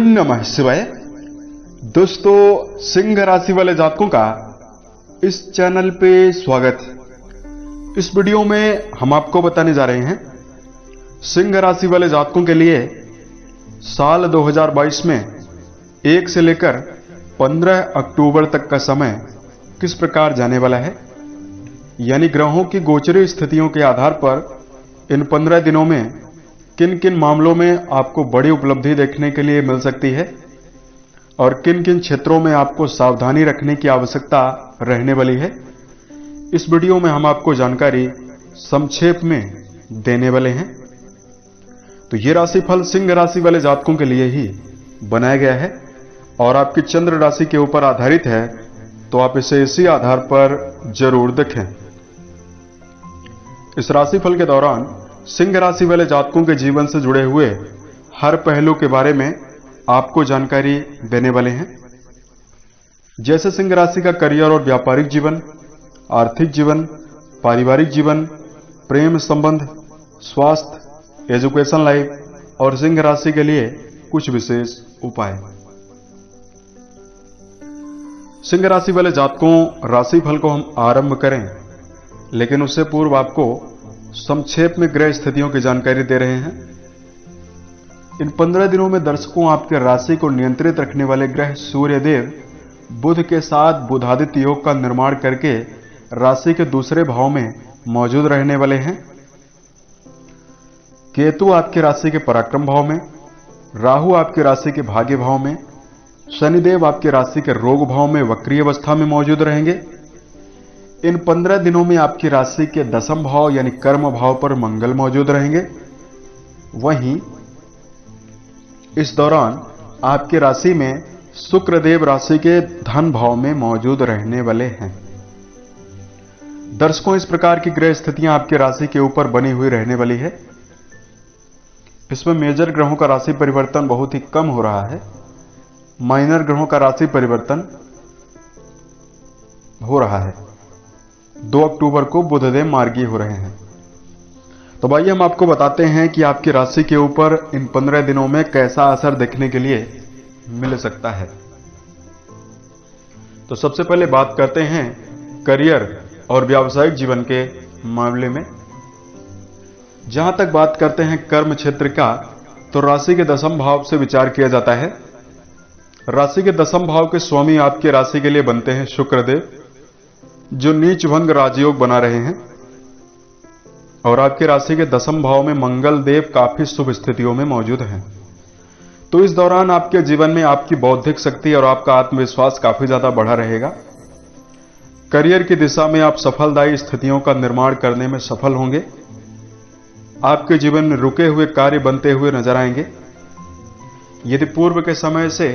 नमः शिवाय। दोस्तों, सिंह राशि वाले जातकों का इस चैनल पे स्वागत है। इस वीडियो में हम आपको बताने जा रहे हैं सिंह राशि वाले जातकों के लिए साल 2022 में 1 से लेकर 15 अक्टूबर तक का समय किस प्रकार जाने वाला है, यानी ग्रहों की गोचरीय स्थितियों के आधार पर इन 15 दिनों में किन किन मामलों में आपको बड़ी उपलब्धि देखने के लिए मिल सकती है और किन किन क्षेत्रों में आपको सावधानी रखने की आवश्यकता रहने वाली है। इस वीडियो में हम आपको जानकारी संक्षेप में देने वाले हैं। तो ये राशिफल सिंह राशि वाले जातकों के लिए ही बनाया गया है और आपकी चंद्र राशि के ऊपर आधारित है, तो आप इसे इसी आधार पर जरूर देखें। इस राशिफल के दौरान सिंह राशि वाले जातकों के जीवन से जुड़े हुए हर पहलू के बारे में आपको जानकारी देने वाले हैं। जैसे सिंह राशि का करियर और व्यापारिक जीवन, आर्थिक जीवन, पारिवारिक जीवन, प्रेम संबंध, स्वास्थ्य, एजुकेशन लाइफ और सिंह राशि के लिए कुछ विशेष उपाय। सिंह राशि वाले जातकों, राशिफल को हम आरंभ करें, लेकिन उससे पूर्व आपको संक्षेप में ग्रह स्थितियों की जानकारी दे रहे हैं। इन 15 दिनों में दर्शकों, आपके राशि को नियंत्रित रखने वाले ग्रह सूर्यदेव बुध के साथ बुधादित्य योग का निर्माण करके राशि के दूसरे भाव में मौजूद रहने वाले हैं। केतु आपकी राशि के पराक्रम भाव में, राहु आपकी राशि के भाग्य भाव में, शनिदेव आपकी राशि के रोग भाव में वक्रीय अवस्था में मौजूद रहेंगे। इन 15 दिनों में आपकी राशि के दशम भाव यानी कर्म भाव पर मंगल मौजूद रहेंगे। वहीं इस दौरान आपकी राशि में शुक्रदेव राशि के धन भाव में मौजूद रहने वाले हैं। दर्शकों, इस प्रकार की ग्रह स्थितियां आपकी राशि के ऊपर बनी हुई रहने वाली है। इसमें मेजर ग्रहों का राशि परिवर्तन बहुत ही कम हो रहा है। माइनर ग्रहों का राशि परिवर्तन हो रहा है। 2 अक्टूबर को बुधदेव मार्गी हो रहे हैं। तो भाई, हम आपको बताते हैं कि आपकी राशि के ऊपर इन 15 दिनों में कैसा असर देखने के लिए मिल सकता है। तो सबसे पहले बात करते हैं करियर और व्यावसायिक जीवन के मामले में। जहां तक बात करते हैं कर्म क्षेत्र का, तो राशि के दशम भाव से विचार किया जाता है। राशि के दशम भाव के स्वामी आपकी राशि के लिए बनते हैं शुक्रदेव, जो नीच भंग राजयोग बना रहे हैं, और आपकी राशि के दशम भाव में मंगल देव काफी शुभ स्थितियों में मौजूद हैं। तो इस दौरान आपके जीवन में आपकी बौद्धिक शक्ति और आपका आत्मविश्वास काफी ज्यादा बढ़ा रहेगा। करियर की दिशा में आप सफलदायी स्थितियों का निर्माण करने में सफल होंगे। आपके जीवन में रुके हुए कार्य बनते हुए नजर आएंगे। यदि पूर्व के समय से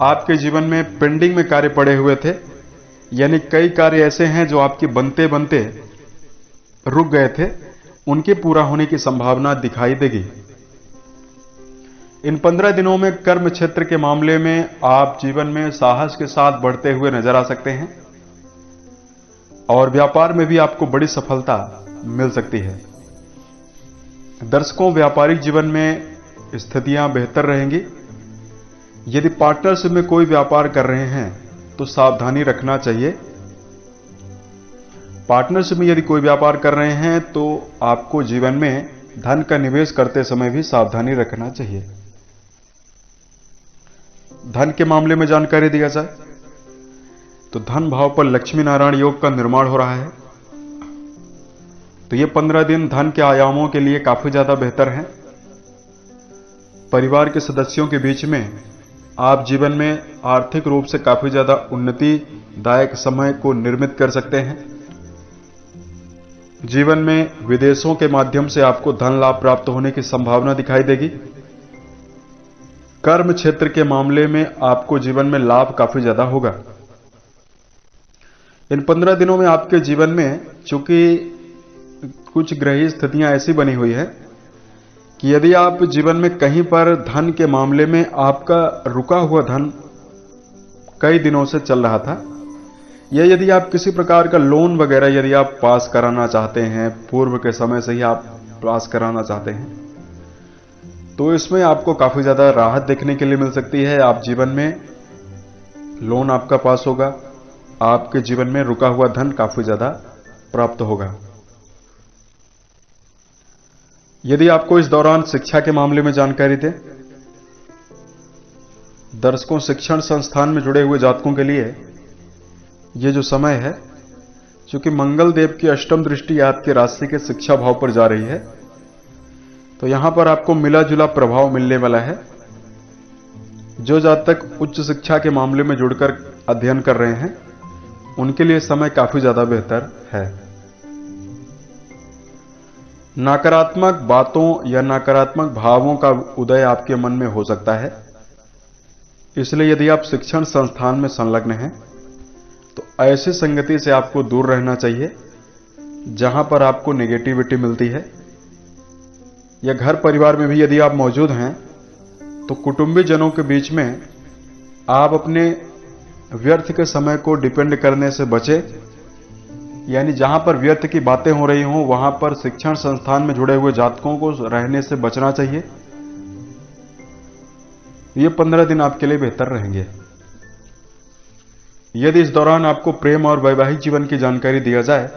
आपके जीवन में पेंडिंग में कार्य पड़े हुए थे, यानी कई कार्य ऐसे हैं जो आपके बनते बनते रुक गए थे, उनके पूरा होने की संभावना दिखाई देगी। इन 15 दिनों में कर्म क्षेत्र के मामले में आप जीवन में साहस के साथ बढ़ते हुए नजर आ सकते हैं और व्यापार में भी आपको बड़ी सफलता मिल सकती है। दर्शकों, व्यापारिक जीवन में स्थितियां बेहतर रहेंगी। यदि पार्टनरशिप में कोई व्यापार कर रहे हैं तो सावधानी रखना चाहिए। पार्टनरशिप में यदि कोई व्यापार कर रहे हैं तो आपको जीवन में धन का निवेश करते समय भी सावधानी रखना चाहिए। धन के मामले में जानकारी दिया जाए तो धन भाव पर लक्ष्मी नारायण योग का निर्माण हो रहा है। तो ये 15 दिन धन के आयामों के लिए काफी ज्यादा बेहतर हैं। परिवार के सदस्यों के बीच में आप जीवन में आर्थिक रूप से काफी ज्यादा उन्नतिदायक समय को निर्मित कर सकते हैं। जीवन में विदेशों के माध्यम से आपको धन लाभ प्राप्त होने की संभावना दिखाई देगी। कर्म क्षेत्र के मामले में आपको जीवन में लाभ काफी ज्यादा होगा। इन 15 दिनों में आपके जीवन में चूंकि कुछ ग्रही स्थितियां ऐसी बनी हुई है कि यदि आप जीवन में कहीं पर धन के मामले में आपका रुका हुआ धन कई दिनों से चल रहा था, या यदि आप किसी प्रकार का लोन वगैरह यदि आप पास कराना चाहते हैं, पूर्व के समय से ही आप पास कराना चाहते हैं, तो इसमें आपको काफी ज्यादा राहत देखने के लिए मिल सकती है। आप जीवन में लोन आपका पास होगा, आपके जीवन में रुका हुआ धन काफी ज्यादा प्राप्त होगा। यदि आपको इस दौरान शिक्षा के मामले में जानकारी दें, दर्शकों, शिक्षण संस्थान में जुड़े हुए जातकों के लिए यह जो समय है, चूंकि मंगल देव की अष्टम दृष्टि आपके राशि के शिक्षा भाव पर जा रही है, तो यहां पर आपको मिला जुला प्रभाव मिलने वाला है। जो जातक उच्च शिक्षा के मामले में जुड़कर अध्ययन कर रहे हैं, उनके लिए समय काफी ज्यादा बेहतर है। नकारात्मक बातों या नकारात्मक भावों का उदय आपके मन में हो सकता है, इसलिए यदि आप शिक्षण संस्थान में संलग्न हैं तो ऐसी संगति से आपको दूर रहना चाहिए जहां पर आपको नेगेटिविटी मिलती है। या घर परिवार में भी यदि आप मौजूद हैं तो कुटुंबी जनों के बीच में आप अपने व्यर्थ के समय को डिपेंड करने से बचे, यानी जहां पर व्यर्थ की बातें हो रही हों वहां पर शिक्षण संस्थान में जुड़े हुए जातकों को रहने से बचना चाहिए। ये 15 दिन आपके लिए बेहतर रहेंगे। यदि इस दौरान आपको प्रेम और वैवाहिक जीवन की जानकारी दिया जाए,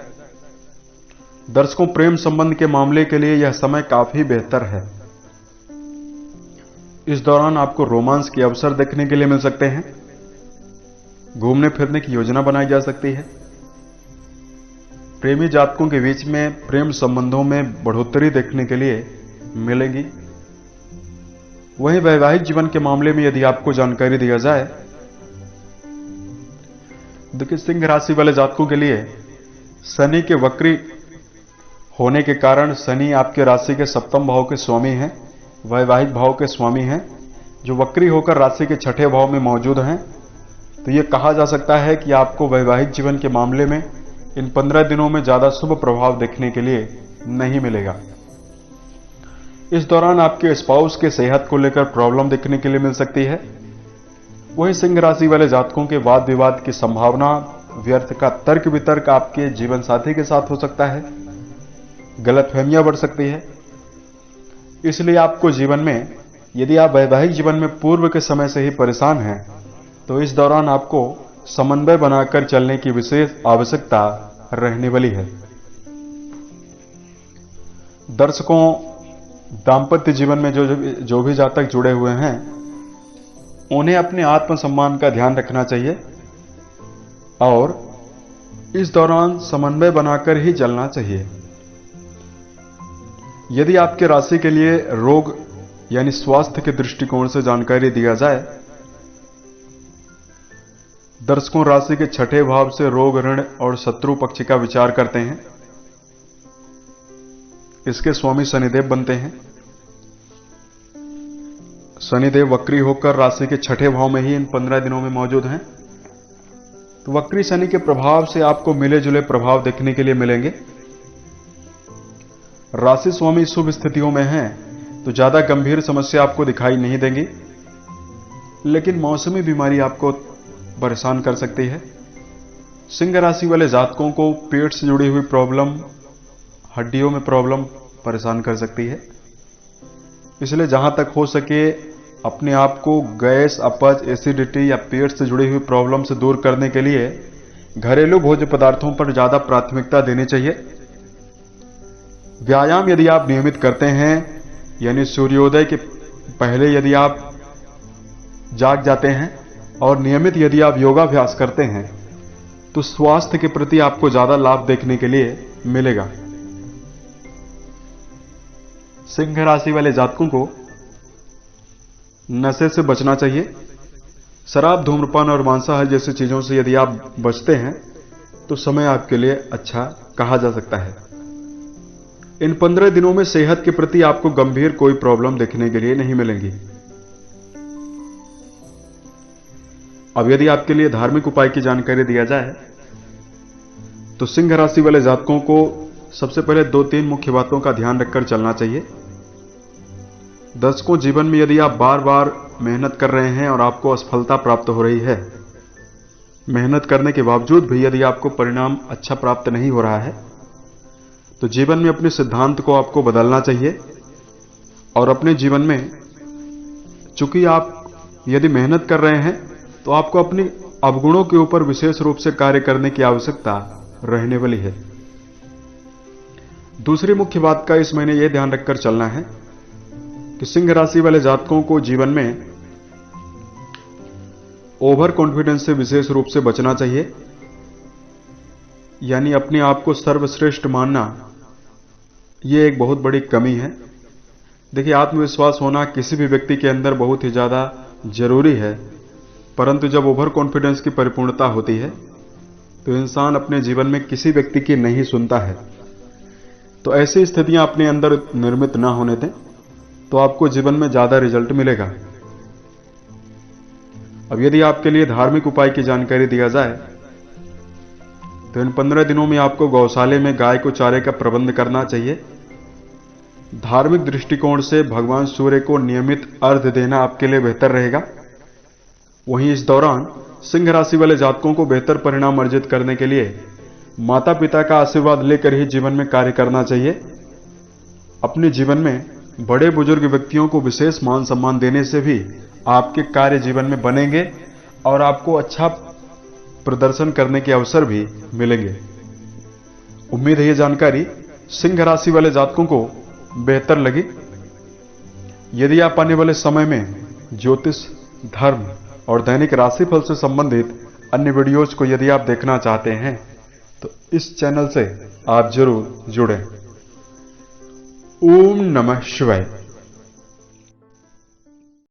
दर्शकों, प्रेम संबंध के मामले के लिए यह समय काफी बेहतर है। इस दौरान आपको रोमांस के अवसर देखने के लिए मिल सकते हैं। घूमने फिरने की योजना बनाई जा सकती है। प्रेमी जातकों के बीच में प्रेम संबंधों में बढ़ोतरी देखने के लिए मिलेगी। वहीं वैवाहिक जीवन के मामले में यदि आपको जानकारी दिया जाए, देखिए, सिंह राशि वाले जातकों के लिए शनि के वक्री होने के कारण, शनि आपके राशि के सप्तम भाव के स्वामी हैं, वैवाहिक भाव के स्वामी हैं, जो वक्री होकर राशि के छठे भाव में मौजूद हैं। तो यह कहा जा सकता है कि आपको वैवाहिक जीवन के मामले में इन 15 दिनों में ज्यादा शुभ प्रभाव देखने के लिए नहीं मिलेगा। इस दौरान आपके स्पाउस के सेहत को लेकर प्रॉब्लम देखने के लिए मिल सकती है। वहीं सिंह राशि वाले जातकों के वाद विवाद की संभावना, व्यर्थ का तर्क वितर्क आपके जीवन साथी के साथ हो सकता है, गलतफहमियां बढ़ सकती है। इसलिए आपको जीवन में, यदि आप वैवाहिक जीवन में पूर्व के समय से ही परेशान हैं, तो इस दौरान आपको समन्वय बनाकर चलने की विशेष आवश्यकता रहने वाली है। दर्शकों, दांपत्य जीवन में जो भी जातक जुड़े हुए हैं, उन्हें अपने आत्मसम्मान का ध्यान रखना चाहिए और इस दौरान समन्वय बनाकर ही चलना चाहिए। यदि आपके राशि के लिए रोग यानी स्वास्थ्य के दृष्टिकोण से जानकारी दिया जाए, दर्शकों, राशि के छठे भाव से रोग, ऋण और शत्रु पक्ष का विचार करते हैं। इसके स्वामी शनिदेव बनते हैं। शनिदेव वक्री होकर राशि के छठे भाव में ही इन 15 दिनों में मौजूद हैं। तो वक्री शनि के प्रभाव से आपको मिले जुले प्रभाव देखने के लिए मिलेंगे। राशि स्वामी शुभ स्थितियों में हैं तो ज्यादा गंभीर समस्या आपको दिखाई नहीं देंगी, लेकिन मौसमी बीमारी आपको परेशान कर सकती है। सिंह राशि वाले जातकों को पेट से जुड़ी हुई प्रॉब्लम, हड्डियों में प्रॉब्लम परेशान कर सकती है। इसलिए जहां तक हो सके अपने आप को गैस, अपच, एसिडिटी या पेट से जुड़ी हुई प्रॉब्लम से दूर करने के लिए घरेलू भोज्य पदार्थों पर ज्यादा प्राथमिकता देनी चाहिए। व्यायाम यदि आप नियमित करते हैं, यानी सूर्योदय के पहले यदि आप जाग जाते हैं और नियमित यदि आप योगाभ्यास करते हैं, तो स्वास्थ्य के प्रति आपको ज्यादा लाभ देखने के लिए मिलेगा। सिंह राशि वाले जातकों को नशे से बचना चाहिए। शराब, धूम्रपान और मांसाहार जैसी चीजों से यदि आप बचते हैं तो समय आपके लिए अच्छा कहा जा सकता है। इन 15 दिनों में सेहत के प्रति आपको गंभीर कोई प्रॉब्लम देखने के लिए नहीं मिलेंगी। अब यदि आपके लिए धार्मिक उपाय की जानकारी दिया जाए, तो सिंह राशि वाले जातकों को सबसे पहले 2-3 मुख्य बातों का ध्यान रखकर चलना चाहिए। दर्शकों, जीवन में यदि आप बार बार मेहनत कर रहे हैं और आपको असफलता प्राप्त हो रही है, मेहनत करने के बावजूद भी यदि आपको परिणाम अच्छा प्राप्त नहीं हो रहा है, तो जीवन में अपने सिद्धांत को आपको बदलना चाहिए और अपने जीवन में चूंकि आप यदि मेहनत कर रहे हैं तो आपको अपनी अवगुणों के ऊपर विशेष रूप से कार्य करने की आवश्यकता रहने वाली है। दूसरी मुख्य बात का इस महीने यह ध्यान रखकर चलना है कि सिंह राशि वाले जातकों को जीवन में ओवर कॉन्फिडेंस से विशेष रूप से बचना चाहिए, यानी अपने आप को सर्वश्रेष्ठ मानना यह एक बहुत बड़ी कमी है। देखिए, आत्मविश्वास होना किसी भी व्यक्ति के अंदर बहुत ही ज्यादा जरूरी है, परंतु जब ओवर कॉन्फिडेंस की परिपूर्णता होती है तो इंसान अपने जीवन में किसी व्यक्ति की नहीं सुनता है। तो ऐसी स्थितियां अपने अंदर निर्मित ना होने दें तो आपको जीवन में ज्यादा रिजल्ट मिलेगा। अब यदि आपके लिए धार्मिक उपाय की जानकारी दिया जाए तो इन 15 दिनों में आपको गौशाले में गाय को चारे का प्रबंध करना चाहिए। धार्मिक दृष्टिकोण से भगवान सूर्य को नियमित अर्घ्य देना आपके लिए बेहतर रहेगा। वहीं इस दौरान सिंह राशि वाले जातकों को बेहतर परिणाम अर्जित करने के लिए माता पिता का आशीर्वाद लेकर ही जीवन में कार्य करना चाहिए। अपने जीवन में बड़े बुजुर्ग व्यक्तियों को विशेष मान सम्मान देने से भी आपके कार्य जीवन में बनेंगे और आपको अच्छा प्रदर्शन करने के अवसर भी मिलेंगे। उम्मीद है ये जानकारी सिंह राशि वाले जातकों को बेहतर लगी। यदि आप आने वाले समय में ज्योतिष, धर्म और दैनिक राशिफल से संबंधित अन्य वीडियोज को यदि आप देखना चाहते हैं तो इस चैनल से आप जरूर जुड़ें। ओम नमः शिवाय।